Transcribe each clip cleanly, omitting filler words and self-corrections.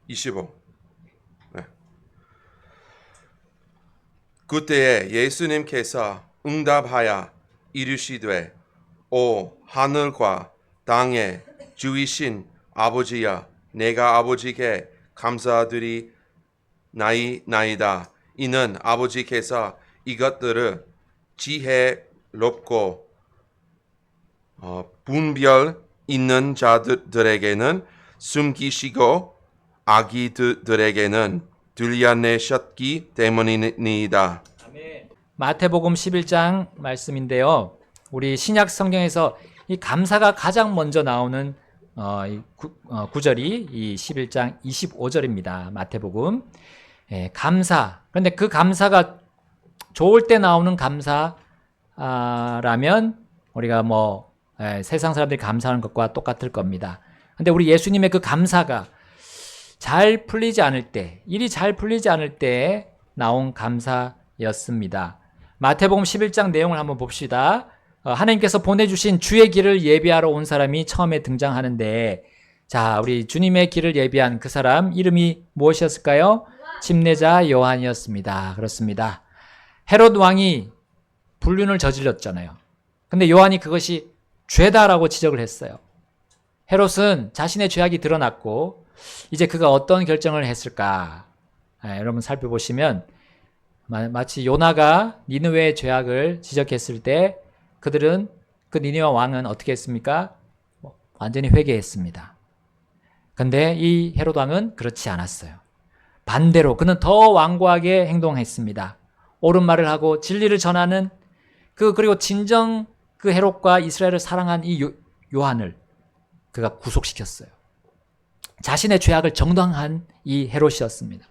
25. 네. 그때에 예수님께서 응답하여 이르시되 오 하늘과 땅의 주이신 아버지여 내가 아버지께 감사드리나이다. 이는 아버지께서 이것들을 지혜롭고 분별 있는 자들에게는 숨기시고 아기들에게는 들려내셨기 때문이다. 마태복음 11장 말씀인데요. 우리 신약 성경에서 이 감사가 가장 먼저 나오는 구절이 이 11장 25절입니다. 마태복음. 감사. 그런데 그 감사가 좋을 때 나오는 감사라면 우리가 세상 사람들이 감사하는 것과 똑같을 겁니다. 근데 우리 예수님의 그 감사가 잘 풀리지 않을 때, 일이 잘 풀리지 않을 때 나온 감사였습니다. 마태복음 11장 내용을 한번 봅시다. 하나님께서 보내주신 주의 길을 예비하러 온 사람이 처음에 등장하는데, 자, 우리 주님의 길을 예비한 그 사람 이름이 무엇이었을까요? 침례자 요한이었습니다. 그렇습니다. 헤롯 왕이 불륜을 저질렀잖아요. 근데 요한이 그것이 죄다라고 지적을 했어요. 헤롯은 자신의 죄악이 드러났고 이제 그가 어떤 결정을 했을까? 여러분 살펴보시면 마치 요나가 니느웨의 죄악을 지적했을 때 그들은 그 니느웨 왕은 어떻게 했습니까? 완전히 회개했습니다. 근데 이 헤롯 왕은 그렇지 않았어요. 반대로 그는 더 완고하게 행동했습니다. 옳은 말을 하고 진리를 전하는 그리고 진정 그 헤롯과 이스라엘을 사랑한 이 요한을 그가 구속시켰어요. 자신의 죄악을 정당한 이 헤롯이었습니다.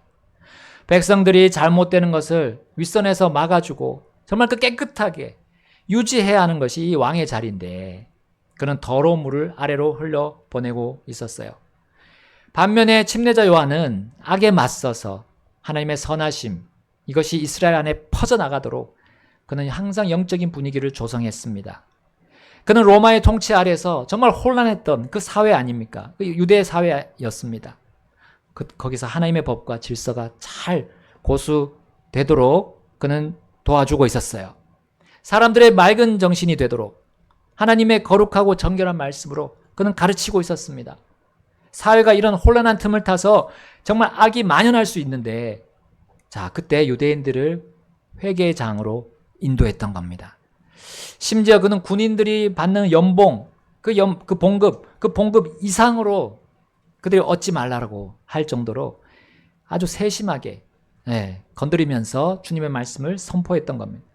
백성들이 잘못되는 것을 윗선에서 막아주고 정말 그 깨끗하게 유지해야 하는 것이 이 왕의 자리인데 그는 더러운 물을 아래로 흘려보내고 있었어요. 반면에 침례자 요한은 악에 맞서서 하나님의 선하심, 이것이 이스라엘 안에 퍼져나가도록 그는 항상 영적인 분위기를 조성했습니다. 그는 로마의 통치 아래서 정말 혼란했던 그 사회 아닙니까? 그 유대 사회였습니다. 거기서 하나님의 법과 질서가 잘 고수되도록 그는 도와주고 있었어요. 사람들의 맑은 정신이 되도록 하나님의 거룩하고 정결한 말씀으로 그는 가르치고 있었습니다. 사회가 이런 혼란한 틈을 타서 정말 악이 만연할 수 있는데, 자, 그때 유대인들을 회개의 장으로 인도했던 겁니다. 심지어 그는 군인들이 받는 연봉, 그 봉급 이상으로 그들이 얻지 말라고 할 정도로 아주 세심하게 건드리면서 주님의 말씀을 선포했던 겁니다.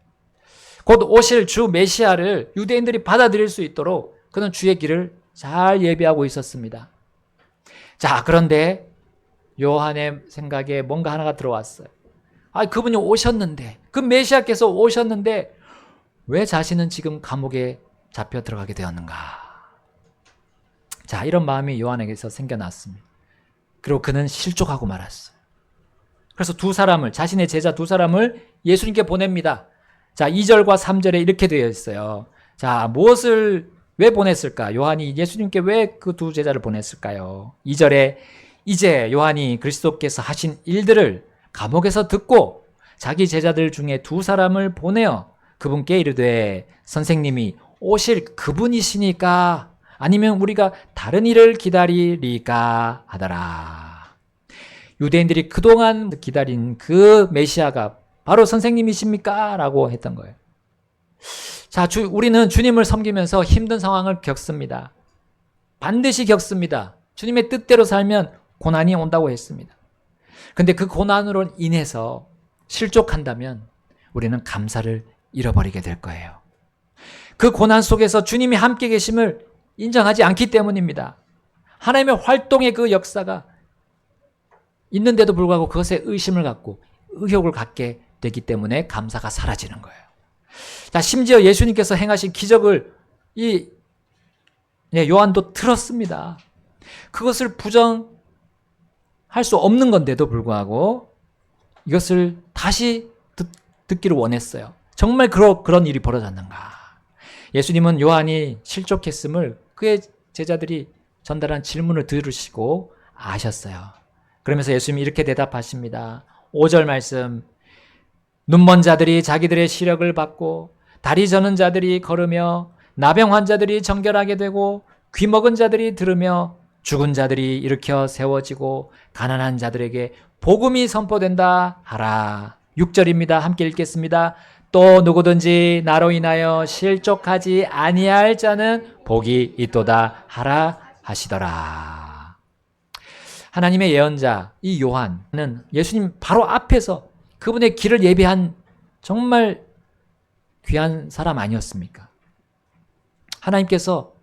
곧 오실 주 메시아를 유대인들이 받아들일 수 있도록 그는 주의 길을 잘 예비하고 있었습니다. 자, 그런데 요한의 생각에 뭔가 하나가 들어왔어요. 그분이 오셨는데, 그 메시아께서 오셨는데 왜 자신은 지금 감옥에 잡혀 들어가게 되었는가? 자, 이런 마음이 요한에게서 생겨났습니다. 그리고 그는 실족하고 말았어요. 그래서 자신의 제자 두 사람을 예수님께 보냅니다. 자, 2절과 3절에 이렇게 되어 있어요. 자, 왜 보냈을까? 요한이 예수님께 왜 그 두 제자를 보냈을까요? 2절에 이제 요한이 그리스도께서 하신 일들을 감옥에서 듣고 자기 제자들 중에 두 사람을 보내어 그분께 이르되 선생님이 오실 그분이시니까 아니면 우리가 다른 일을 기다리리까 하더라. 유대인들이 그동안 기다린 그 메시아가 바로 선생님이십니까? 라고 했던 거예요. 자, 우리는 주님을 섬기면서 힘든 상황을 겪습니다. 반드시 겪습니다. 주님의 뜻대로 살면 고난이 온다고 했습니다. 근데 그 고난으로 인해서 실족한다면 우리는 감사를 잃어버리게 될 거예요. 그 고난 속에서 주님이 함께 계심을 인정하지 않기 때문입니다. 하나님의 활동의 그 역사가 있는데도 불구하고 그것에 의심을 갖고 의욕을 갖게 되기 때문에 감사가 사라지는 거예요. 자, 심지어 예수님께서 행하신 기적을 요한도 들었습니다. 그것을 부정할 수 없는 건데도 불구하고 이것을 다시 듣기를 원했어요. 정말 그런 일이 벌어졌는가? 예수님은 요한이 실족했음을 그의 제자들이 전달한 질문을 들으시고 아셨어요. 그러면서 예수님이 이렇게 대답하십니다. 5절 말씀. 눈먼 자들이 자기들의 시력을 받고 다리 저는 자들이 걸으며 나병 환자들이 정결하게 되고 귀 먹은 자들이 들으며 죽은 자들이 일으켜 세워지고 가난한 자들에게 복음이 선포된다 하라. 6절입니다. 함께 읽겠습니다. 또 누구든지 나로 인하여 실족하지 아니할 자는 복이 있도다 하라 하시더라. 하나님의 예언자 이 요한은 예수님 바로 앞에서 그분의 길을 예비한 정말 귀한 사람 아니었습니까? 하나님께서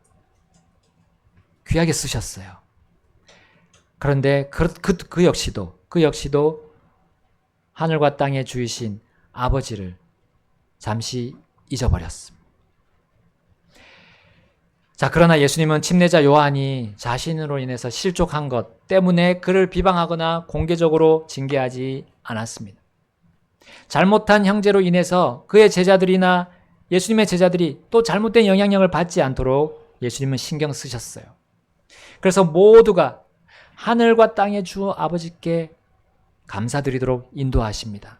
귀하게 쓰셨어요. 그런데 그 역시도 하늘과 땅의 주이신 아버지를 잠시 잊어버렸습니다. 자, 그러나 예수님은 침례자 요한이 자신으로 인해서 실족한 것 때문에 그를 비방하거나 공개적으로 징계하지 않았습니다. 잘못한 형제로 인해서 그의 제자들이나 예수님의 제자들이 또 잘못된 영향력을 받지 않도록 예수님은 신경 쓰셨어요. 그래서 모두가 하늘과 땅의 주 아버지께 감사드리도록 인도하십니다.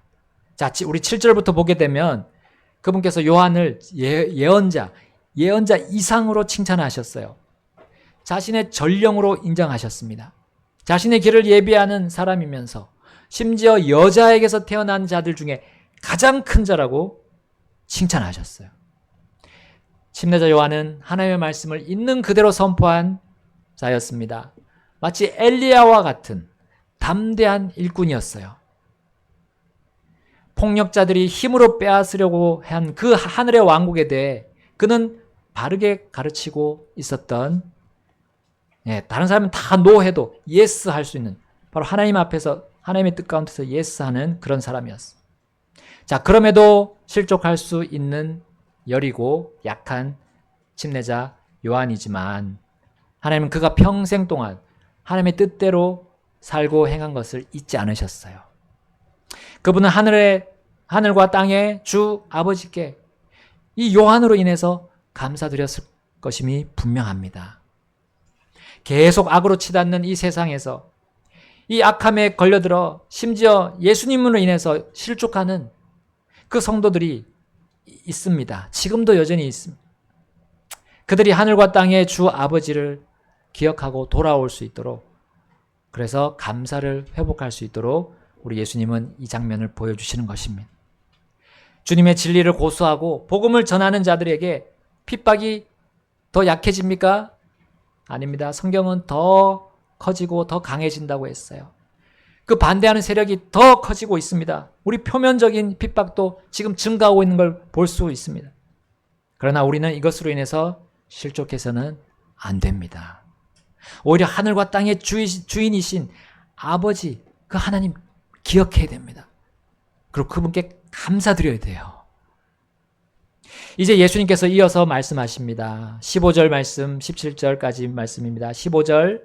자, 우리 7절부터 보게 되면 그분께서 요한을 예언자 이상으로 칭찬하셨어요. 자신의 전령으로 인정하셨습니다. 자신의 길을 예비하는 사람이면서 심지어 여자에게서 태어난 자들 중에 가장 큰 자라고 칭찬하셨어요. 침례자 요한은 하나님의 말씀을 있는 그대로 선포한 자였습니다. 마치 엘리야와 같은 담대한 일꾼이었어요. 폭력자들이 힘으로 빼앗으려고 한 그 하늘의 왕국에 대해 그는 바르게 가르치고 있었던, 다른 사람은 다 노해도 예스 할 수 있는, 바로 하나님 앞에서 하나님의 뜻 가운데서 예스 하는 그런 사람이었어. 자, 그럼에도 실족할 수 있는 여리고 약한 침례자 요한이지만 하나님은 그가 평생 동안 하나님의 뜻대로 살고 행한 것을 잊지 않으셨어요. 그분은 하늘과 땅의 주 아버지께 이 요한으로 인해서 감사드렸을 것임이 분명합니다. 계속 악으로 치닫는 이 세상에서 이 악함에 걸려들어 심지어 예수님으로 인해서 실족하는 그 성도들이 있습니다. 지금도 여전히 있습니다. 그들이 하늘과 땅의 주 아버지를 기억하고 돌아올 수 있도록, 그래서 감사를 회복할 수 있도록 우리 예수님은 이 장면을 보여주시는 것입니다. 주님의 진리를 고수하고 복음을 전하는 자들에게 핍박이 더 약해집니까? 아닙니다. 성경은 더 커지고 더 강해진다고 했어요. 그 반대하는 세력이 더 커지고 있습니다. 우리 표면적인 핍박도 지금 증가하고 있는 걸 볼 수 있습니다. 그러나 우리는 이것으로 인해서 실족해서는 안 됩니다. 오히려 하늘과 땅의 주인이신 아버지, 그 하나님 기억해야 됩니다. 그리고 그분께 감사드려야 돼요. 이제 예수님께서 이어서 말씀하십니다. 15절 말씀, 17절까지 말씀입니다. 15절,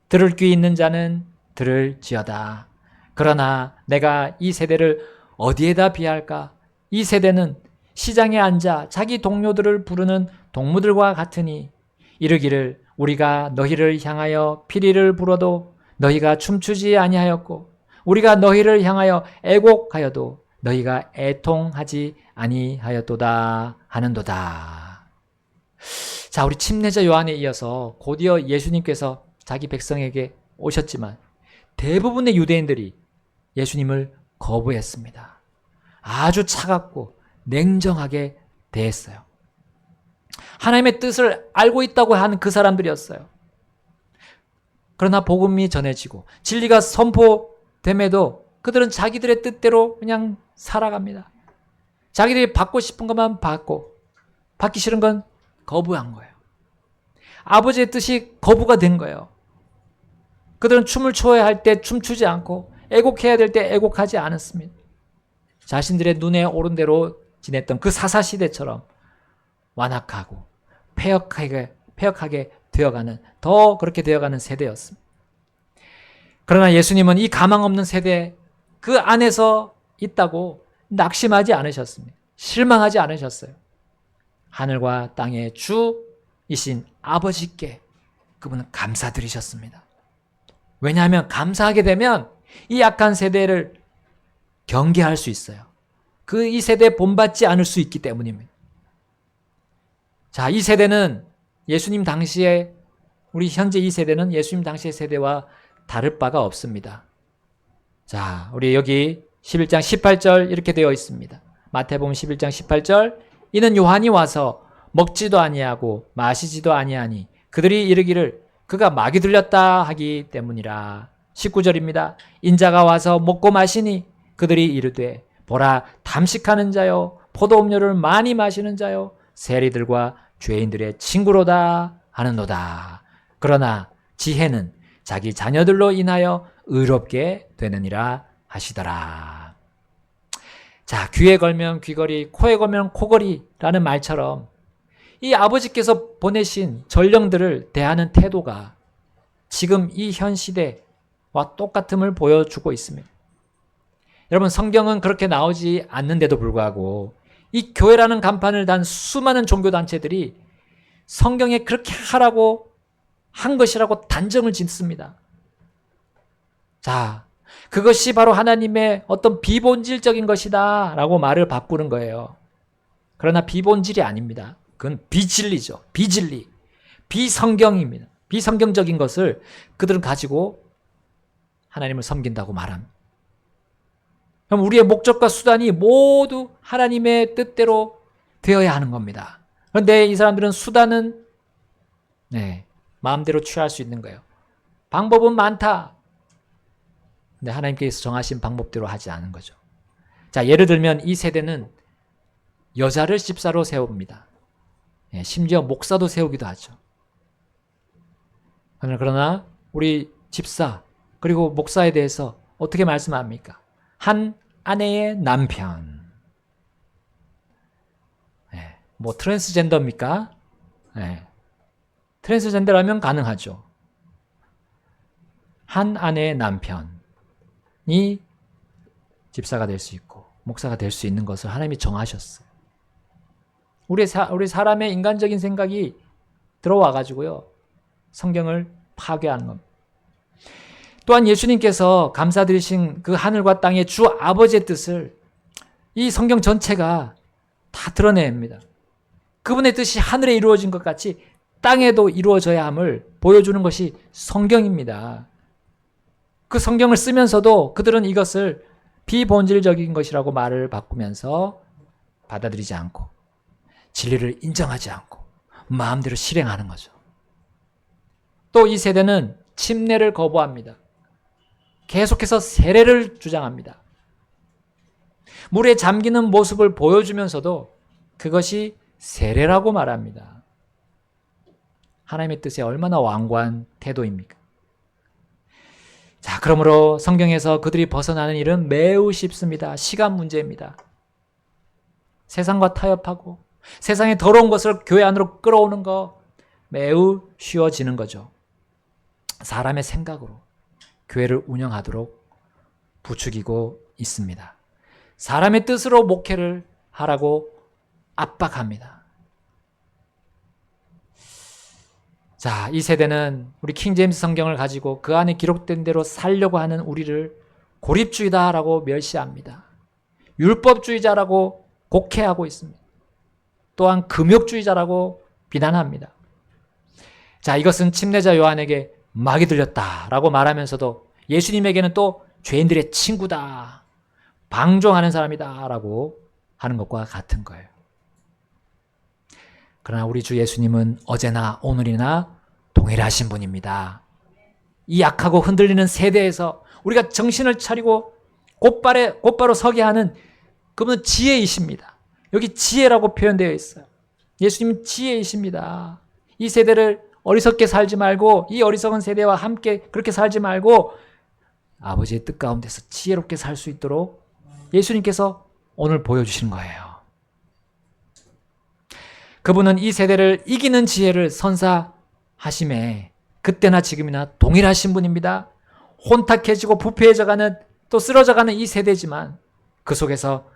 들을 귀 있는 자는 들을지어다. 그러나 내가 이 세대를 어디에다 비할까? 이 세대는 시장에 앉아 자기 동료들을 부르는 동무들과 같으니 이르기를 우리가 너희를 향하여 피리를 불어도 너희가 춤추지 아니하였고 우리가 너희를 향하여 애곡하여도 너희가 애통하지 아니하였도다 하는도다. 자, 우리 침례자 요한에 이어서 곧이어 예수님께서 자기 백성에게 오셨지만 대부분의 유대인들이 예수님을 거부했습니다. 아주 차갑고 냉정하게 대했어요. 하나님의 뜻을 알고 있다고 하는 그 사람들이었어요. 그러나 복음이 전해지고 진리가 선포됨에도 그들은 자기들의 뜻대로 그냥 살아갑니다. 자기들이 받고 싶은 것만 받고 받기 싫은 건 거부한 거예요. 아버지의 뜻이 거부가 된 거예요. 그들은 춤을 춰야 할 때 춤추지 않고 애곡해야 될 때 애곡하지 않았습니다. 자신들의 눈에 오른 대로 지냈던 그 사사시대처럼 완악하고 폐역하게 되어가는, 더 그렇게 되어가는 세대였습니다. 그러나 예수님은 이 가망 없는 세대 그 안에서 있다고 낙심하지 않으셨습니다. 실망하지 않으셨어요. 하늘과 땅의 주이신 아버지께 그분은 감사드리셨습니다. 왜냐하면 감사하게 되면 이 악한 세대를 경계할 수 있어요. 이 세대에 본받지 않을 수 있기 때문입니다. 자, 이 세대는 예수님 당시에, 우리 현재 이 세대는 예수님 당시의 세대와 다를 바가 없습니다. 자, 우리 여기 11장 18절 이렇게 되어 있습니다. 마태복음 11장 18절, 이는 요한이 와서 먹지도 아니하고 마시지도 아니하니 그들이 이르기를 그가 마귀 들렸다 하기 때문이라. 19절입니다. 인자가 와서 먹고 마시니 그들이 이르되 보라, 담식하는 자요 포도음료를 많이 마시는 자요 세리들과 죄인들의 친구로다 하는도다. 그러나 지혜는 자기 자녀들로 인하여 의롭게 되느니라 하시더라. 자, 귀에 걸면 귀걸이, 코에 걸면 코걸이라는 말처럼 이 아버지께서 보내신 전령들을 대하는 태도가 지금 이 현 시대와 똑같음을 보여주고 있습니다. 여러분, 성경은 그렇게 나오지 않는데도 불구하고 이 교회라는 간판을 단 수많은 종교단체들이 성경에 그렇게 하라고 한 것이라고 단정을 짓습니다. 자, 그것이 바로 하나님의 어떤 비본질적인 것이다 라고 말을 바꾸는 거예요. 그러나 비본질이 아닙니다. 그건 비진리죠. 비진리. 비성경입니다. 비성경적인 것을 그들은 가지고 하나님을 섬긴다고 말합니다. 그럼 우리의 목적과 수단이 모두 하나님의 뜻대로 되어야 하는 겁니다. 그런데 이 사람들은 수단은 마음대로 취할 수 있는 거예요. 방법은 많다. 근데 하나님께서 정하신 방법대로 하지 않은 거죠. 자, 예를 들면 이 세대는 여자를 집사로 세웁니다. 심지어 목사도 세우기도 하죠. 그러나 우리 집사 그리고 목사에 대해서 어떻게 말씀합니까? 한 아내의 남편. 뭐 트랜스젠더입니까? 트랜스젠더라면 가능하죠. 한 아내의 남편이 집사가 될 수 있고 목사가 될 수 있는 것을 하나님이 정하셨어요. 우리 사람의 인간적인 생각이 들어와 가지고요, 성경을 파괴하는 겁니다. 또한 예수님께서 감사드리신 그 하늘과 땅의 주 아버지의 뜻을 이 성경 전체가 다 드러냅니다. 그분의 뜻이 하늘에 이루어진 것 같이 땅에도 이루어져야 함을 보여주는 것이 성경입니다. 그 성경을 쓰면서도 그들은 이것을 비본질적인 것이라고 말을 바꾸면서 받아들이지 않고 진리를 인정하지 않고 마음대로 실행하는 거죠. 또 이 세대는 침례를 거부합니다. 계속해서 세례를 주장합니다. 물에 잠기는 모습을 보여주면서도 그것이 세례라고 말합니다. 하나님의 뜻에 얼마나 완고한 태도입니까? 자, 그러므로 성경에서 그들이 벗어나는 일은 매우 쉽습니다. 시간 문제입니다. 세상과 타협하고 세상의 더러운 것을 교회 안으로 끌어오는 거 매우 쉬워지는 거죠. 사람의 생각으로 교회를 운영하도록 부추기고 있습니다. 사람의 뜻으로 목회를 하라고 압박합니다. 자, 이 세대는 우리 킹제임스 성경을 가지고 그 안에 기록된 대로 살려고 하는 우리를 고립주의다라고 멸시합니다. 율법주의자라고 곡해하고 있습니다. 또한 금욕주의자라고 비난합니다. 자, 이것은 침례자 요한에게 마귀 들렸다라고 말하면서도 예수님에게는 또 죄인들의 친구다, 방종하는 사람이다라고 하는 것과 같은 거예요. 그러나 우리 주 예수님은 어제나 오늘이나 동일하신 분입니다. 이 약하고 흔들리는 세대에서 우리가 정신을 차리고 곧바로 서게 하는 그분은 지혜이십니다. 여기 지혜라고 표현되어 있어요. 예수님은 지혜이십니다. 이 세대를 어리석게 살지 말고, 이 어리석은 세대와 함께 그렇게 살지 말고 아버지의 뜻 가운데서 지혜롭게 살 수 있도록 예수님께서 오늘 보여주시는 거예요. 그분은 이 세대를 이기는 지혜를 선사하심에 그때나 지금이나 동일하신 분입니다. 혼탁해지고 부패해져가는, 또 쓰러져가는 이 세대지만 그 속에서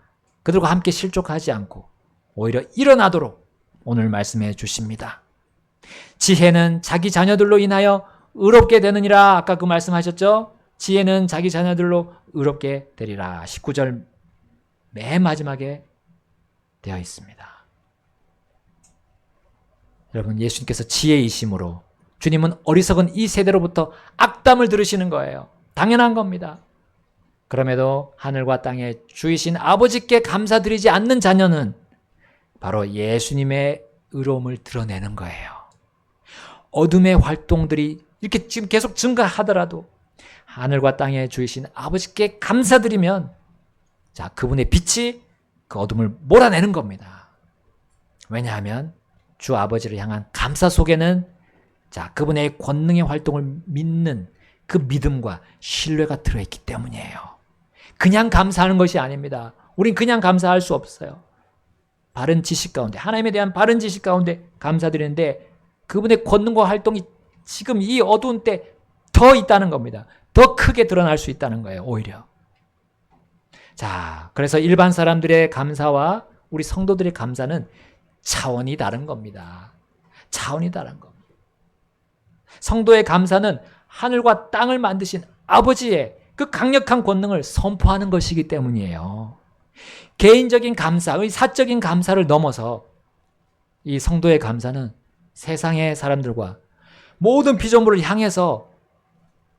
그들과 함께 실족하지 않고 오히려 일어나도록 오늘 말씀해 주십니다. 지혜는 자기 자녀들로 인하여 의롭게 되느니라. 아까 그 말씀하셨죠? 지혜는 자기 자녀들로 의롭게 되리라. 19절 맨 마지막에 되어 있습니다. 여러분, 예수님께서 지혜이심으로 주님은 어리석은 이 세대로부터 악담을 들으시는 거예요. 당연한 겁니다. 그럼에도 하늘과 땅에 주이신 아버지께 감사드리지 않는 자녀는 바로 예수님의 의로움을 드러내는 거예요. 어둠의 활동들이 이렇게 지금 계속 증가하더라도 하늘과 땅에 주이신 아버지께 감사드리면 자, 그분의 빛이 그 어둠을 몰아내는 겁니다. 왜냐하면 주 아버지를 향한 감사 속에는 자, 그분의 권능의 활동을 믿는 그 믿음과 신뢰가 들어있기 때문이에요. 그냥 감사하는 것이 아닙니다. 우린 그냥 감사할 수 없어요. 바른 지식 가운데, 하나님에 대한 바른 지식 가운데 감사드리는데 그분의 권능과 활동이 지금 이 어두운 때 더 있다는 겁니다. 더 크게 드러날 수 있다는 거예요, 오히려. 자, 그래서 일반 사람들의 감사와 우리 성도들의 감사는 차원이 다른 겁니다. 차원이 다른 겁니다. 성도의 감사는 하늘과 땅을 만드신 아버지의 그 강력한 권능을 선포하는 것이기 때문이에요. 개인적인 감사, 사적인 감사를 넘어서 이 성도의 감사는 세상의 사람들과 모든 피조물을 향해서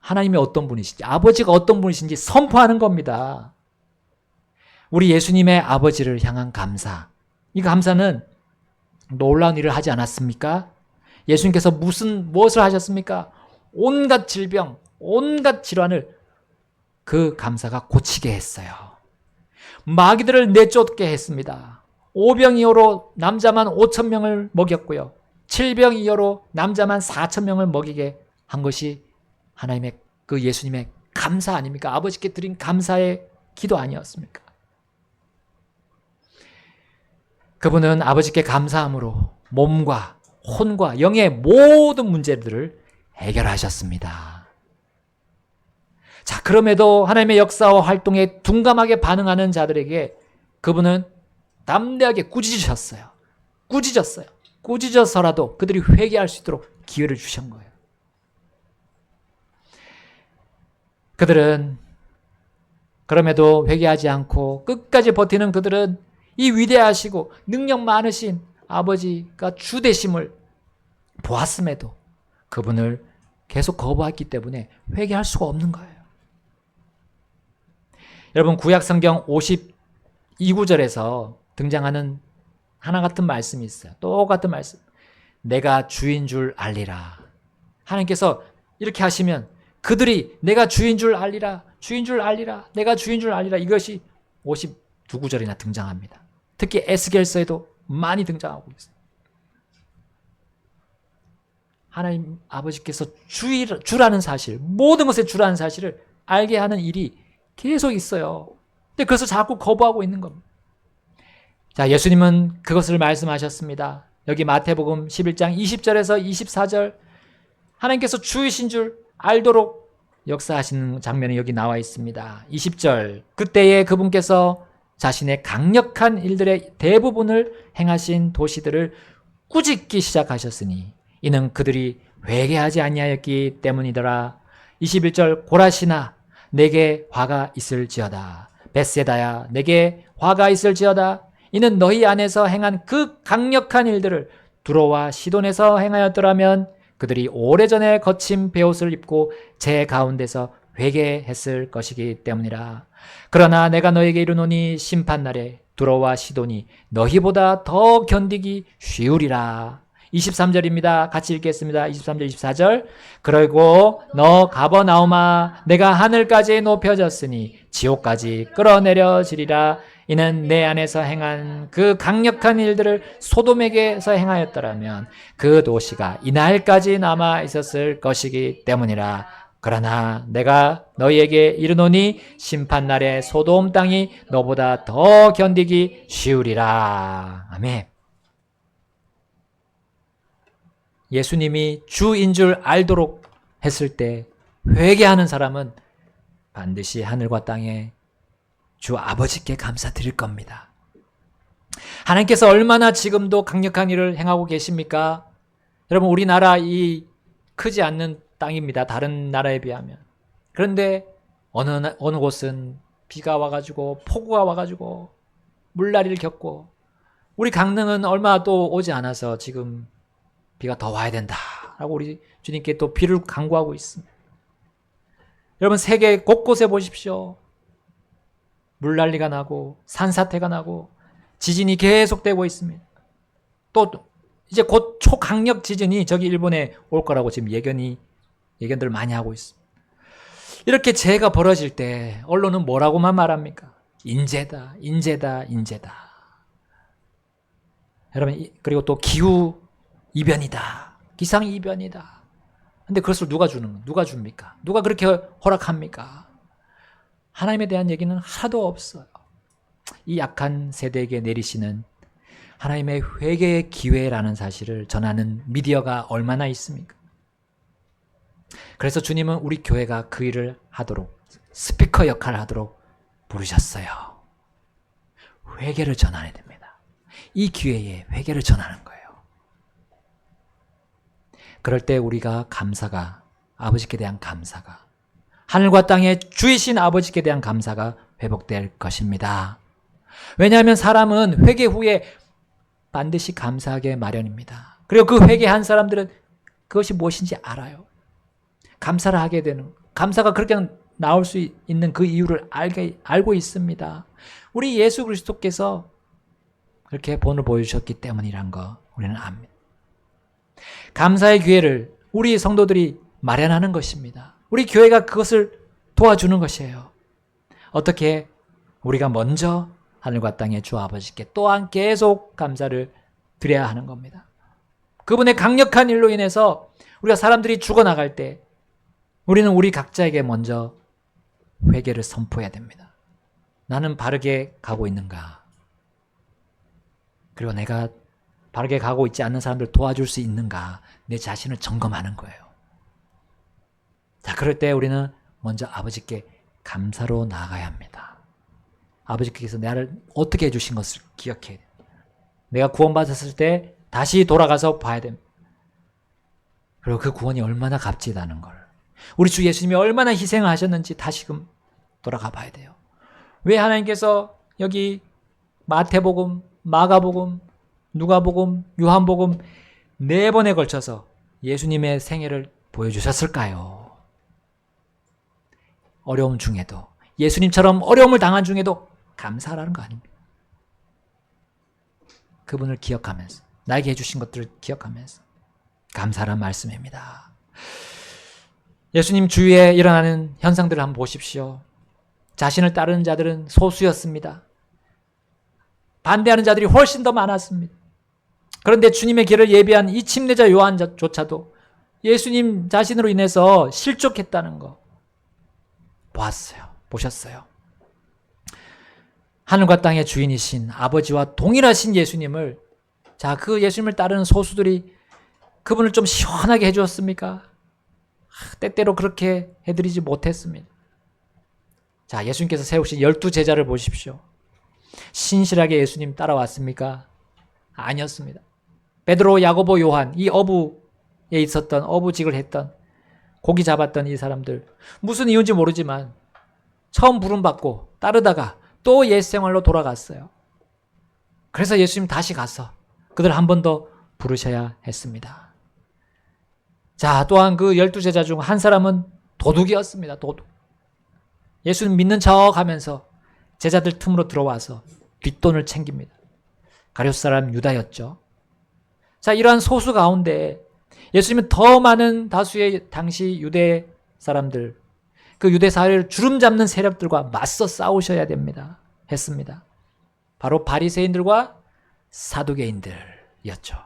하나님이 어떤 분이신지, 아버지가 어떤 분이신지 선포하는 겁니다. 우리 예수님의 아버지를 향한 감사, 이 감사는 놀라운 일을 하지 않았습니까? 예수님께서 무엇을 하셨습니까? 온갖 질병, 온갖 질환을 그 감사가 고치게 했어요. 마귀들을 내쫓게 했습니다. 오병이어로 남자만 5,000명을 먹였고요. 칠병이어로 남자만 4,000명을 먹이게 한 것이 하나님의 그 예수님의 감사 아닙니까? 아버지께 드린 감사의 기도 아니었습니까? 그분은 아버지께 감사함으로 몸과 혼과 영의 모든 문제들을 해결하셨습니다. 자, 그럼에도 하나님의 역사와 활동에 둔감하게 반응하는 자들에게 그분은 담대하게 꾸짖으셨어요. 꾸짖어서라도 그들이 회개할 수 있도록 기회를 주신 거예요. 그들은 그럼에도 회개하지 않고 끝까지 버티는 그들은 이 위대하시고 능력 많으신 아버지가 주 되심을 보았음에도 그분을 계속 거부했기 때문에 회개할 수가 없는 거예요. 여러분, 구약성경 52구절에서 등장하는 하나 같은 말씀이 있어요. 똑같은 말씀. 내가 주인 줄 알리라. 하나님께서 이렇게 하시면 그들이 내가 주인 줄 알리라, 주인 줄 알리라, 내가 주인 줄 알리라, 이것이 52구절이나 등장합니다. 특히 에스겔서에도 많이 등장하고 있어요. 하나님 아버지께서 주라는 사실, 모든 것의 주라는 사실을 알게 하는 일이 계속 있어요. 근데 그래서 자꾸 거부하고 있는 겁니다. 자, 예수님은 그것을 말씀하셨습니다. 여기 마태복음 11장 20절에서 24절, 하나님께서 주이신 줄 알도록 역사하시는 장면이 여기 나와 있습니다. 20절, 그때에 그분께서 자신의 강력한 일들의 대부분을 행하신 도시들을 꾸짖기 시작하셨으니 이는 그들이 회개하지 아니하였기 때문이더라. 21절, 고라시나 내게 화가 있을지어다. 벳세다야 내게 화가 있을지어다. 이는 너희 안에서 행한 그 강력한 일들을 두로와 시돈에서 행하였더라면 그들이 오래전에 거친 베옷을 입고 제 가운데서 회개했을 것이기 때문이라. 그러나 내가 너에게 이르노니 심판날에 두로와 시돈이 너희보다 더 견디기 쉬우리라. 23절입니다. 같이 읽겠습니다. 23절, 24절. 그리고 너 가버나움아 내가 하늘까지 높여졌으니 지옥까지 끌어내려지리라. 이는 내 안에서 행한 그 강력한 일들을 소돔에게서 행하였더라면 그 도시가 이날까지 남아 있었을 것이기 때문이라. 그러나 내가 너희에게 이르노니 심판날에 소돔 땅이 너보다 더 견디기 쉬우리라. 아멘. 예수님이 주인 줄 알도록 했을 때 회개하는 사람은 반드시 하늘과 땅에 주 아버지께 감사드릴 겁니다. 하나님께서 얼마나 지금도 강력한 일을 행하고 계십니까? 여러분, 우리나라 이 크지 않는 땅입니다. 다른 나라에 비하면. 그런데 어느 곳은 비가 와가지고 폭우가 와가지고 물난리를 겪고, 우리 강릉은 얼마 또 오지 않아서 지금 비가 더 와야 된다라고 우리 주님께 또 비를 간구하고 있습니다. 여러분, 세계 곳곳에 보십시오. 물난리가 나고 산사태가 나고 지진이 계속되고 있습니다. 또 이제 곧 초강력 지진이 저기 일본에 올 거라고 지금 예견들 많이 하고 있습니다. 이렇게 재해가 벌어질 때 언론은 뭐라고만 말합니까? 인재다, 인재다, 인재다. 여러분, 그리고 또 기후 이변이다, 기상 이변이다. 근데 그것을 누가 줍니까? 누가 그렇게 허락합니까? 하나님에 대한 얘기는 하나도 없어요. 이 약한 세대에게 내리시는 하나님의 회개의 기회라는 사실을 전하는 미디어가 얼마나 있습니까? 그래서 주님은 우리 교회가 그 일을 하도록, 스피커 역할을 하도록 부르셨어요. 회개를 전하야 됩니다. 이 기회에 회개를 전하는 거예요. 그럴 때 우리가 감사가, 아버지께 대한 감사가, 하늘과 땅의 주이신 아버지께 대한 감사가 회복될 것입니다. 왜냐하면 사람은 회개 후에 반드시 감사하게 마련입니다. 그리고 그 회개한 사람들은 그것이 무엇인지 알아요. 감사를 하게 되는, 감사가 그렇게 나올 수 있는 그 이유를 알고 있습니다. 우리 예수 그리스도께서 그렇게 본을 보여주셨기 때문이란 거 우리는 압니다. 감사의 기회를 우리 성도들이 마련하는 것입니다. 우리 교회가 그것을 도와주는 것이에요. 어떻게? 우리가 먼저 하늘과 땅의 주 아버지께 또한 계속 감사를 드려야 하는 겁니다. 그분의 강력한 일로 인해서 우리가 사람들이 죽어나갈 때 우리는 우리 각자에게 먼저 회개를 선포해야 됩니다. 나는 바르게 가고 있는가? 그리고 내가 바르게 가고 있지 않는 사람들 도와줄 수 있는가? 내 자신을 점검하는 거예요. 자, 그럴 때 우리는 먼저 아버지께 감사로 나아가야 합니다. 아버지께서 나를 어떻게 해주신 것을 기억해야 돼요. 내가 구원받았을 때 다시 돌아가서 봐야 됩니다. 그리고 그 구원이 얼마나 값지다는 걸, 우리 주 예수님이 얼마나 희생을 하셨는지 다시금 돌아가 봐야 돼요. 왜 하나님께서 여기 마태복음, 마가복음, 누가복음, 요한복음 4번에 걸쳐서 예수님의 생애를 보여주셨을까요? 어려움 중에도, 예수님처럼 어려움을 당한 중에도 감사하라는 거 아닙니까? 그분을 기억하면서, 나에게 해주신 것들을 기억하면서 감사란 말씀입니다. 예수님 주위에 일어나는 현상들을 한번 보십시오. 자신을 따르는 자들은 소수였습니다. 반대하는 자들이 훨씬 더 많았습니다. 그런데 주님의 길을 예비한 이 침례자 요한조차도 예수님 자신으로 인해서 실족했다는 거 보셨어요. 하늘과 땅의 주인이신 아버지와 동일하신 예수님을, 자, 그 예수님을 따르는 소수들이 그분을 좀 시원하게 해주었습니까? 때때로 그렇게 해드리지 못했습니다. 자, 예수님께서 세우신 12제자를 보십시오. 신실하게 예수님 따라왔습니까? 아니었습니다. 베드로, 야고보, 요한, 이 어부에 있었던, 어부직을 했던, 고기 잡았던 이 사람들, 무슨 이유인지 모르지만 처음 부름받고 따르다가 또 옛 생활로 돌아갔어요. 그래서 예수님 다시 가서 그들 한 번 더 부르셔야 했습니다. 자, 또한 그 12제자 중 한 사람은 도둑이었습니다. 도둑. 예수님 믿는 척 하면서 제자들 틈으로 들어와서 뒷돈을 챙깁니다. 가룟 사람 유다였죠. 자, 이러한 소수 가운데 예수님은 더 많은 다수의 당시 유대 사람들, 그 유대 사회를 주름 잡는 세력들과 맞서 싸우셔야 됩니다. 했습니다. 바로 바리새인들과 사두개인들이었죠.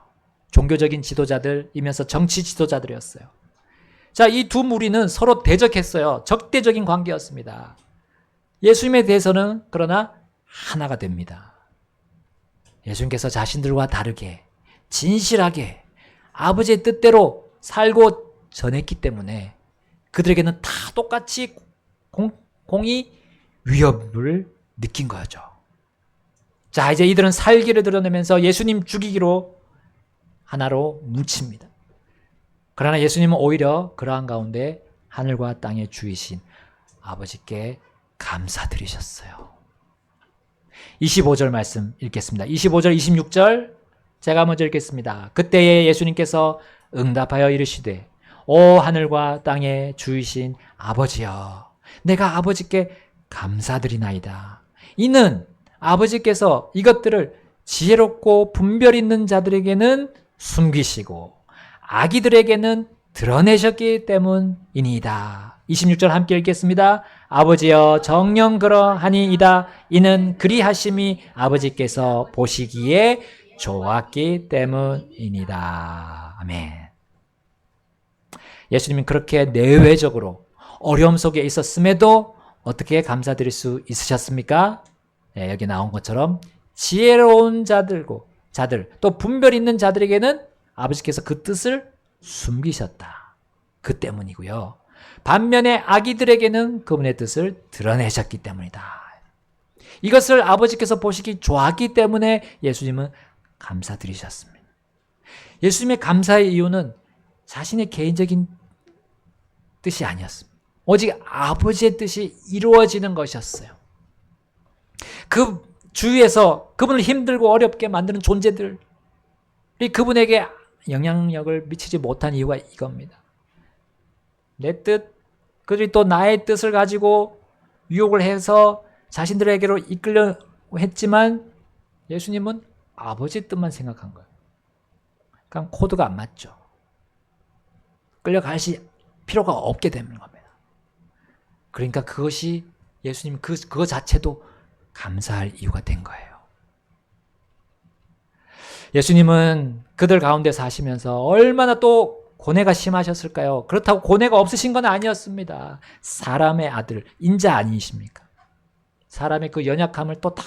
종교적인 지도자들이면서 정치 지도자들이었어요. 자, 이 두 무리는 서로 대적했어요. 적대적인 관계였습니다. 예수님에 대해서는 그러나 하나가 됩니다. 예수님께서 자신들과 다르게 진실하게 아버지의 뜻대로 살고 전했기 때문에 그들에게는 다 똑같이 공의 위협을 느낀 거죠. 자, 이제 이들은 살기를 드러내면서 예수님 죽이기로 하나로 뭉칩니다. 그러나 예수님은 오히려 그러한 가운데 하늘과 땅의 주이신 아버지께 감사드리셨어요. 25절 말씀 읽겠습니다. 25절, 26절 제가 먼저 읽겠습니다. 그때에 예수님께서 응답하여 이르시되 오 하늘과 땅의 주이신 아버지여 내가 아버지께 감사드리나이다. 이는 아버지께서 이것들을 지혜롭고 분별 있는 자들에게는 숨기시고 아기들에게는 드러내셨기 때문이니이다. 26절 함께 읽겠습니다. 아버지여 정녕 그러하니이다. 이는 그리하심이 아버지께서 보시기에 좋았기 때문이니이다. 아멘. 예수님은 그렇게 내외적으로 어려움 속에 있었음에도 어떻게 감사드릴 수 있으셨습니까? 네, 여기 나온 것처럼 지혜로운 자들 또 분별 있는 자들에게는 아버지께서 그 뜻을 숨기셨다. 그 때문이고요. 반면에 아기들에게는 그분의 뜻을 드러내셨기 때문이다. 이것을 아버지께서 보시기 좋았기 때문에 예수님은 감사드리셨습니다. 예수님의 감사의 이유는 자신의 개인적인 뜻이 아니었습니다. 오직 아버지의 뜻이 이루어지는 것이었어요. 그 주위에서 그분을 힘들고 어렵게 만드는 존재들이 그분에게 영향력을 미치지 못한 이유가 이겁니다. 내 뜻, 그들이 또 나의 뜻을 가지고 유혹을 해서 자신들에게로 이끌려 했지만 예수님은 아버지 뜻만 생각한 거예요. 그러니까 코드가 안 맞죠. 끌려갈 필요가 없게 되는 겁니다. 그러니까 그것이 예수님 그거 자체도 감사할 이유가 된 거예요. 예수님은 그들 가운데 사시면서 얼마나 또 고뇌가 심하셨을까요? 그렇다고 고뇌가 없으신 건 아니었습니다. 사람의 아들, 인자 아니십니까? 사람의 그 연약함을 또 다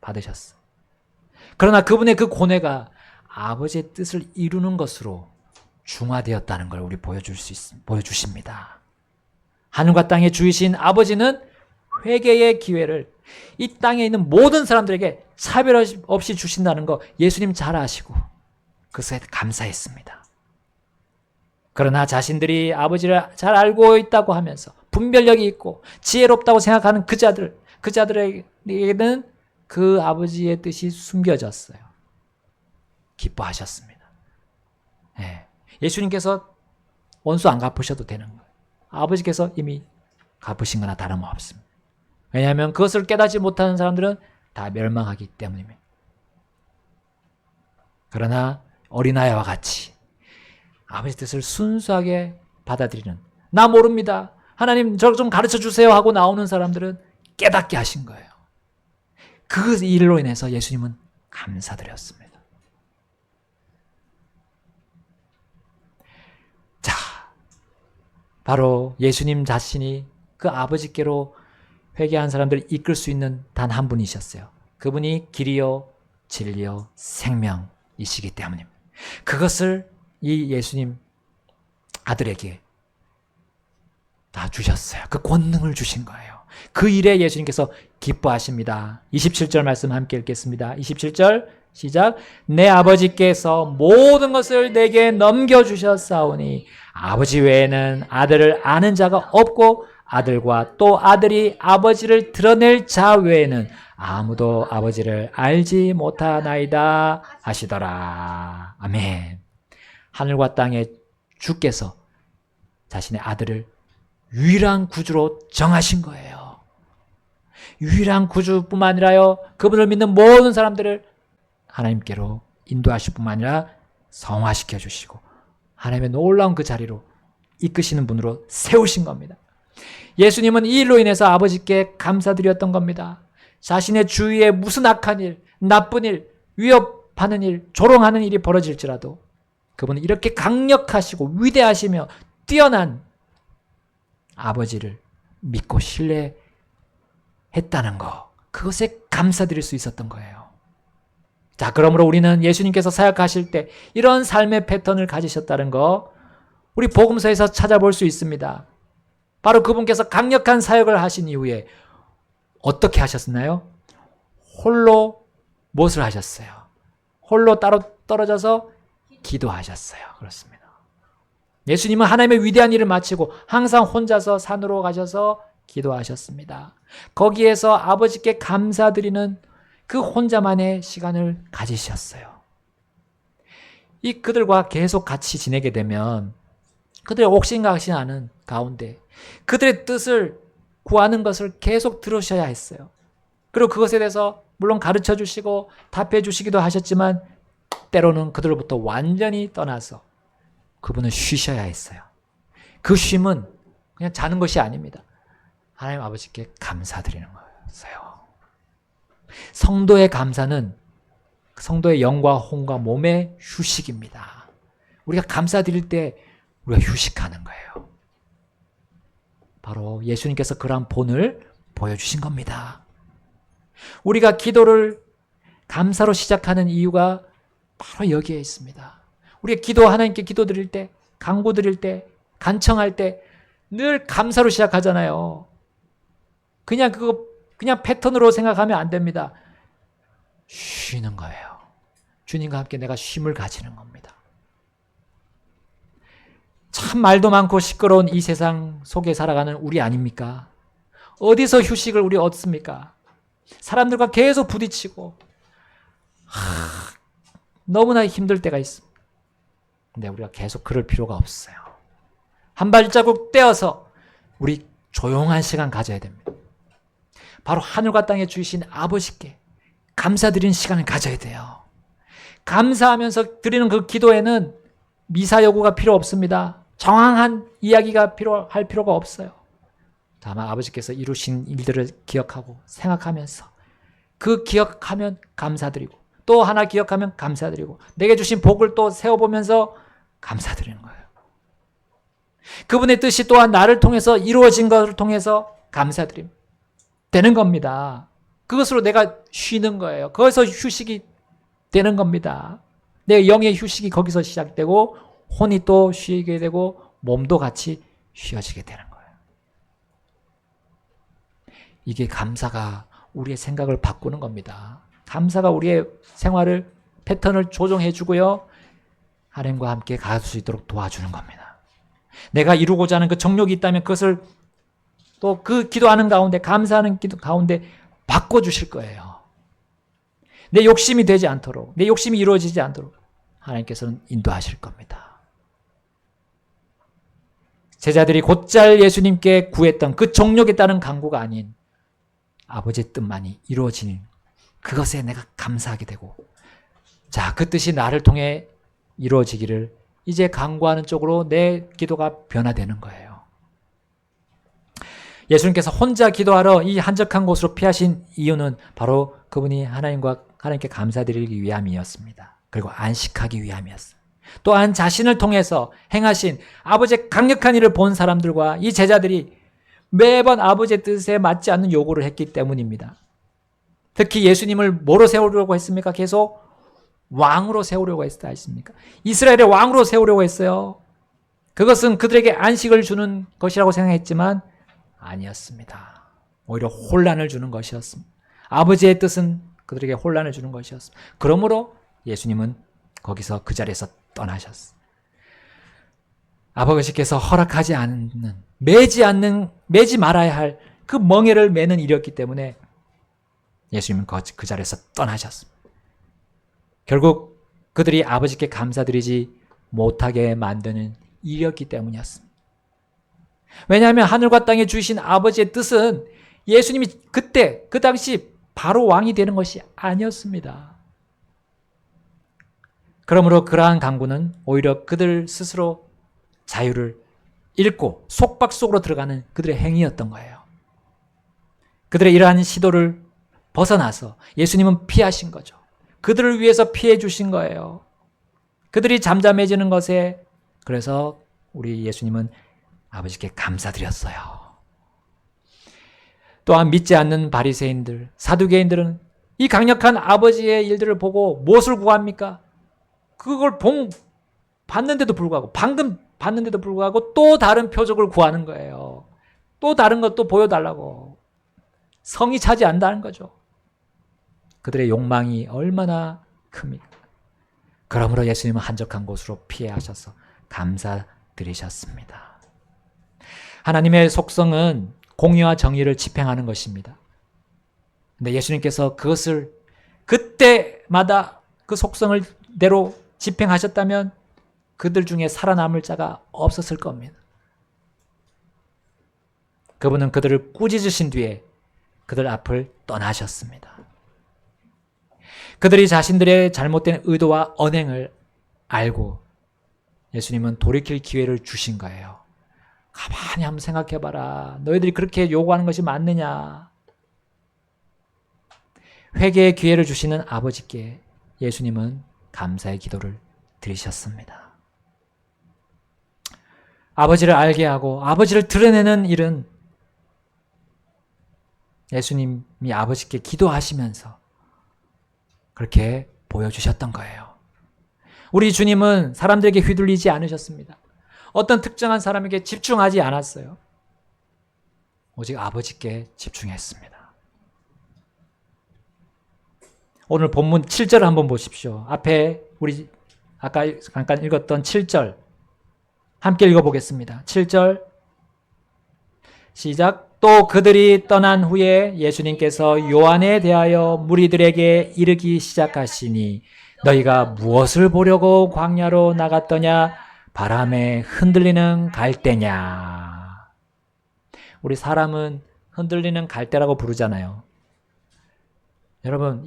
받으셨어요. 그러나 그분의 그 고뇌가 아버지의 뜻을 이루는 것으로 중화되었다는 걸 우리 보여주십니다. 하늘과 땅의 주이신 아버지는 회개의 기회를 이 땅에 있는 모든 사람들에게 차별 없이 주신다는 거 예수님 잘 아시고 그것에 감사했습니다. 그러나 자신들이 아버지를 잘 알고 있다고 하면서 분별력이 있고 지혜롭다고 생각하는 그자들에게는 그 아버지의 뜻이 숨겨졌어요. 기뻐하셨습니다. 네. 예수님께서 원수 안 갚으셔도 되는 거예요. 아버지께서 이미 갚으신 거나 다름없습니다. 왜냐하면 그것을 깨닫지 못하는 사람들은 다 멸망하기 때문입니다. 그러나 어린아이와 같이 아버지 뜻을 순수하게 받아들이는 나 모릅니다. 하나님 저 좀 가르쳐 주세요 하고 나오는 사람들은 깨닫게 하신 거예요. 그 일로 인해서 예수님은 감사드렸습니다. 자, 바로 예수님 자신이 그 아버지께로 회개한 사람들을 이끌 수 있는 단 한 분이셨어요. 그분이 길이요 진리요 생명이시기 때문입니다. 그것을 이 예수님 아들에게 다 주셨어요. 그 권능을 주신 거예요. 그 일에 예수님께서 기뻐하십니다. 27절 말씀 함께 읽겠습니다. 27절 시작. 내 아버지께서 모든 것을 내게 넘겨주셨사오니 아버지 외에는 아들을 아는 자가 없고 아들과 또 아들이 아버지를 드러낼 자 외에는 아무도 아버지를 알지 못하나이다 하시더라. 아멘. 하늘과 땅의 주께서 자신의 아들을 유일한 구주로 정하신 거예요. 유일한 구주뿐만 아니라요, 그분을 믿는 모든 사람들을 하나님께로 인도하실 뿐만 아니라 성화시켜 주시고 하나님의 놀라운 그 자리로 이끄시는 분으로 세우신 겁니다. 예수님은 이 일로 인해서 아버지께 감사드렸던 겁니다. 자신의 주위에 무슨 악한 일, 나쁜 일, 위협하는 일, 조롱하는 일이 벌어질지라도 그분은 이렇게 강력하시고 위대하시며 뛰어난 아버지를 믿고 신뢰했다는 거, 그것에 감사드릴 수 있었던 거예요. 자, 그러므로 우리는 예수님께서 사역하실 때 이런 삶의 패턴을 가지셨다는 거 우리 복음서에서 찾아볼 수 있습니다. 바로 그분께서 강력한 사역을 하신 이후에 어떻게 하셨나요? 홀로 무엇을 하셨어요? 홀로 따로 떨어져서 기도하셨어요. 그렇습니다. 예수님은 하나님의 위대한 일을 마치고 항상 혼자서 산으로 가셔서 기도하셨습니다. 거기에서 아버지께 감사드리는 그 혼자만의 시간을 가지셨어요. 이 그들과 계속 같이 지내게 되면 그들의 옥신각신하는 가운데 그들의 뜻을 구하는 것을 계속 들으셔야 했어요. 그리고 그것에 대해서 물론 가르쳐 주시고 답해 주시기도 하셨지만 때로는 그들로부터 완전히 떠나서 그분은 쉬셔야 했어요. 그 쉼은 그냥 자는 것이 아닙니다. 하나님 아버지께 감사드리는 거였어요. 성도의 감사는 성도의 영과 혼과 몸의 휴식입니다. 우리가 감사드릴 때 우리가 휴식하는 거예요. 바로 예수님께서 그러한 본을 보여주신 겁니다. 우리가 기도를 감사로 시작하는 이유가 바로 여기에 있습니다. 우리가 하나님께 기도드릴 때, 간구드릴 때, 간청할 때 늘 감사로 시작하잖아요. 그냥 패턴으로 생각하면 안 됩니다. 쉬는 거예요. 주님과 함께 내가 쉼을 가지는 겁니다. 참 말도 많고 시끄러운 이 세상 속에 살아가는 우리 아닙니까? 어디서 휴식을 우리 얻습니까? 사람들과 계속 부딪히고 너무나 힘들 때가 있습니다. 근데 우리가 계속 그럴 필요가 없어요. 한 발자국 떼어서 우리 조용한 시간 가져야 됩니다. 바로 하늘과 땅에 주신 아버지께 감사드리는 시간을 가져야 돼요. 감사하면서 드리는 그 기도에는 미사 여구가 필요 없습니다. 정황한 이야기가 필요할 필요가 없어요. 다만 아버지께서 이루신 일들을 기억하고 생각하면서 그 기억하면 감사드리고 또 하나 기억하면 감사드리고 내게 주신 복을 또 세워보면서 감사드리는 거예요. 그분의 뜻이 또한 나를 통해서 이루어진 것을 통해서 감사드림 되는 겁니다. 그것으로 내가 쉬는 거예요. 거기서 휴식이 되는 겁니다. 내 영의 휴식이 거기서 시작되고 혼이 또 쉬게 되고 몸도 같이 쉬어지게 되는 거예요. 이게 감사가 우리의 생각을 바꾸는 겁니다. 감사가 우리의 생활을 패턴을 조정해 주고요. 하나님과 함께 갈 수 있도록 도와주는 겁니다. 내가 이루고자 하는 그 정욕이 있다면 그것을 또 그 기도하는 가운데 감사하는 기도 가운데 바꿔주실 거예요. 내 욕심이 되지 않도록 내 욕심이 이루어지지 않도록 하나님께서는 인도하실 겁니다. 제자들이 곧잘 예수님께 구했던 그 정욕에 따른 간구가 아닌 아버지의 뜻만이 이루어지는 그것에 내가 감사하게 되고 자, 그 뜻이 나를 통해 이루어지기를 이제 간구하는 쪽으로 내 기도가 변화되는 거예요. 예수님께서 혼자 기도하러 이 한적한 곳으로 피하신 이유는 바로 그분이 하나님께 감사드리기 위함이었습니다. 그리고 안식하기 위함이었어요. 또한 자신을 통해서 행하신 아버지의 강력한 일을 본 사람들과 이 제자들이 매번 아버지의 뜻에 맞지 않는 요구를 했기 때문입니다. 특히 예수님을 뭐로 세우려고 했습니까? 계속 왕으로 세우려고 했습니까? 이스라엘의 왕으로 세우려고 했어요. 그것은 그들에게 안식을 주는 것이라고 생각했지만 아니었습니다. 오히려 혼란을 주는 것이었습니다. 아버지의 뜻은 그들에게 혼란을 주는 것이었습니다. 그러므로 예수님은 거기서 그 자리에서 떠나셨어요. 아버지께서 허락하지 않는, 매지 말아야 할 그 멍에를 매는 일이었기 때문에 예수님은 그 자리에서 떠나셨습니다. 결국 그들이 아버지께 감사드리지 못하게 만드는 일이었기 때문이었습니다. 왜냐하면 하늘과 땅에 주신 아버지의 뜻은 예수님이 그때 그 당시 바로 왕이 되는 것이 아니었습니다. 그러므로 그러한 간구는 오히려 그들 스스로 자유를 잃고 속박 속으로 들어가는 그들의 행위였던 거예요. 그들의 이러한 시도를 벗어나서 예수님은 피하신 거죠. 그들을 위해서 피해 주신 거예요. 그들이 잠잠해지는 것에 그래서 우리 예수님은 아버지께 감사드렸어요. 또한 믿지 않는 바리새인들, 사두개인들은 이 강력한 아버지의 일들을 보고 무엇을 구합니까? 그걸 봤는데도 불구하고 방금 봤는데도 불구하고 또 다른 표적을 구하는 거예요. 또 다른 것도 보여달라고. 성이 차지 않는다는 거죠. 그들의 욕망이 얼마나 큽니까? 그러므로 예수님은 한적한 곳으로 피해 하셔서 감사 드리셨습니다. 하나님의 속성은 공의와 정의를 집행하는 것입니다. 근데 예수님께서 그것을 그때마다 그 속성을 대로 집행하셨다면 그들 중에 살아남을 자가 없었을 겁니다. 그분은 그들을 꾸짖으신 뒤에 그들 앞을 떠나셨습니다. 그들이 자신들의 잘못된 의도와 언행을 알고 예수님은 돌이킬 기회를 주신 거예요. 가만히 한번 생각해봐라. 너희들이 그렇게 요구하는 것이 맞느냐? 회개의 기회를 주시는 아버지께 예수님은 감사의 기도를 드리셨습니다. 아버지를 알게 하고 아버지를 드러내는 일은 예수님이 아버지께 기도하시면서 그렇게 보여주셨던 거예요. 우리 주님은 사람들에게 휘둘리지 않으셨습니다. 어떤 특정한 사람에게 집중하지 않았어요. 오직 아버지께 집중했습니다. 오늘 본문 7절을 한번 보십시오. 앞에 우리 아까 잠깐 읽었던 7절 함께 읽어보겠습니다. 7절 시작. 또 그들이 떠난 후에 예수님께서 요한에 대하여 무리들에게 이르기 시작하시니 너희가 무엇을 보려고 광야로 나갔더냐? 바람에 흔들리는 갈대냐? 우리 사람은 흔들리는 갈대라고 부르잖아요. 여러분,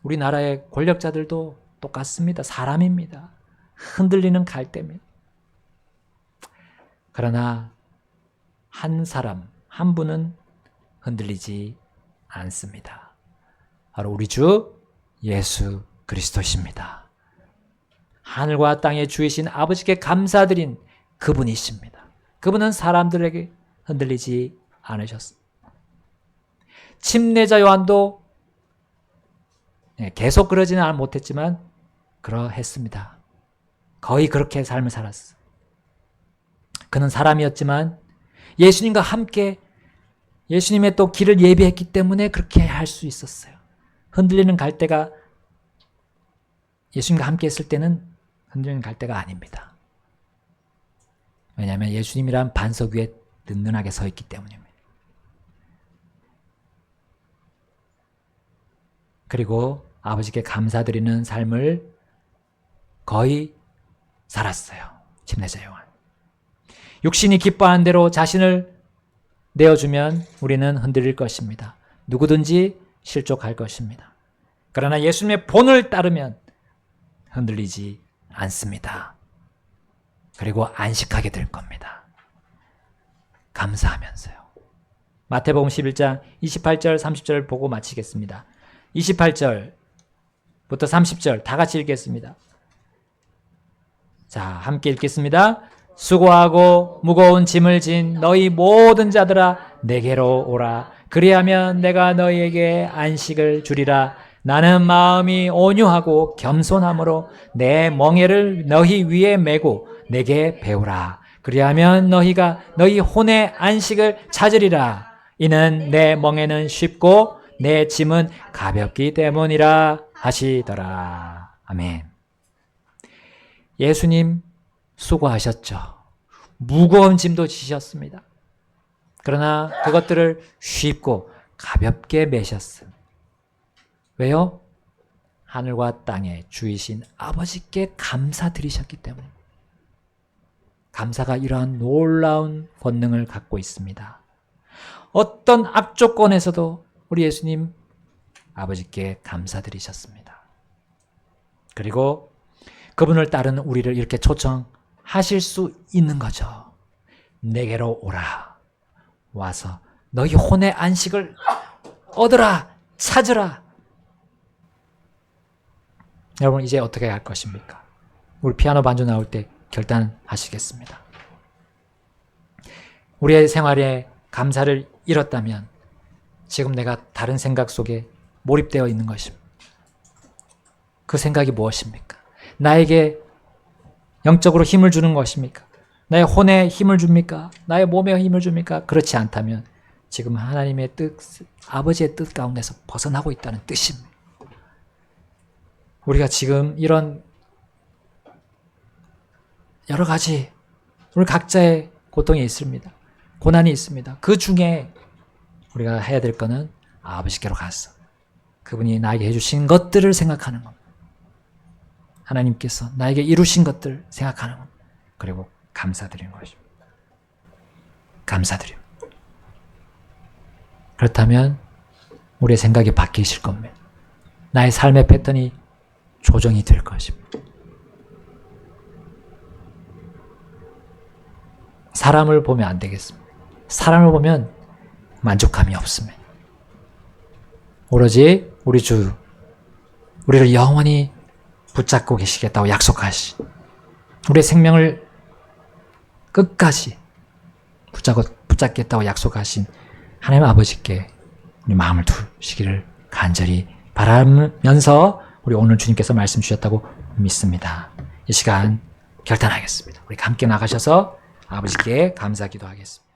우리나라의 권력자들도 똑같습니다. 사람입니다. 흔들리는 갈대입니다. 그러나 한 사람, 한 분은 흔들리지 않습니다. 바로 우리 주 예수 그리스도십니다. 하늘과 땅의 주이신 아버지께 감사드린 그분이십니다. 그분은 사람들에게 흔들리지 않으셨습니다. 침례자 요한도 계속 그러지는 못했지만 그러했습니다. 거의 그렇게 삶을 살았어요. 그는 사람이었지만 예수님과 함께 예수님의 또 길을 예비했기 때문에 그렇게 할 수 있었어요. 흔들리는 갈대가 예수님과 함께 했을 때는 흔들리는 갈대가 아닙니다. 왜냐하면 예수님이란 반석 위에 든든하게 서 있기 때문입니다. 그리고 아버지께 감사드리는 삶을 거의 살았어요. 침례자 요한. 육신이 기뻐하는 대로 자신을 내어주면 우리는 흔들릴 것입니다. 누구든지 실족할 것입니다. 그러나 예수님의 본을 따르면 흔들리지 않습니다. 그리고 안식하게 될 겁니다. 감사하면서요. 마태복음 11장 28절 30절 보고 마치겠습니다. 28절부터 30절 다 같이 읽겠습니다. 자, 함께 읽겠습니다. 수고하고 무거운 짐을 진 너희 모든 자들아 내게로 오라. 그리하면 내가 너희에게 안식을 주리라. 나는 마음이 온유하고 겸손함으로 내 멍에를 너희 위에 메고 내게 배우라. 그리하면 너희가 너희 혼의 안식을 찾으리라. 이는 내 멍에는 쉽고 내 짐은 가볍기 때문이라 하시더라. 아멘. 예수님 수고하셨죠. 무거운 짐도 지셨습니다. 그러나 그것들을 쉽고 가볍게 메셨습니다. 왜요? 하늘과 땅의 주이신 아버지께 감사드리셨기 때문에. 감사가 이러한 놀라운 권능을 갖고 있습니다. 어떤 악조건에서도 우리 예수님 아버지께 감사드리셨습니다. 그리고 그분을 따르는 우리를 이렇게 초청하실 수 있는 거죠. 내게로 오라. 와서 너희 혼의 안식을 얻으라. 찾으라. 여러분 이제 어떻게 할 것입니까? 우리 피아노 반주 나올 때 결단하시겠습니다. 우리의 생활에 감사를 잃었다면 지금 내가 다른 생각 속에 몰입되어 있는 것입니다. 그 생각이 무엇입니까? 나에게 영적으로 힘을 주는 것입니까? 나의 혼에 힘을 줍니까? 나의 몸에 힘을 줍니까? 그렇지 않다면 지금 하나님의 뜻, 아버지의 뜻 가운데서 벗어나고 있다는 뜻입니다. 우리가 지금 이런 여러 가지 우리 각자의 고통이 있습니다. 고난이 있습니다. 그 중에 우리가 해야 될 거는 아버지께로 가서 그분이 나에게 해주신 것들을 생각하는 겁니다. 하나님께서 나에게 이루신 것들을 생각하는 겁니다. 그리고 감사드리는 것입니다. 감사드려. 그렇다면 우리의 생각이 바뀌실 겁니다. 나의 삶의 패턴이 조정이 될 것입니다. 사람을 보면 안 되겠습니다. 사람을 보면 만족감이 없습니다. 오로지 우리 주, 우리를 영원히 붙잡고 계시겠다고 약속하신, 우리의 생명을 끝까지 붙잡겠다고 약속하신 하나님 아버지께 우리 마음을 두시기를 간절히 바라면서 우리 오늘 주님께서 말씀 주셨다고 믿습니다. 이 시간 결단하겠습니다. 우리 함께 나가셔서 아버지께 감사 기도하겠습니다.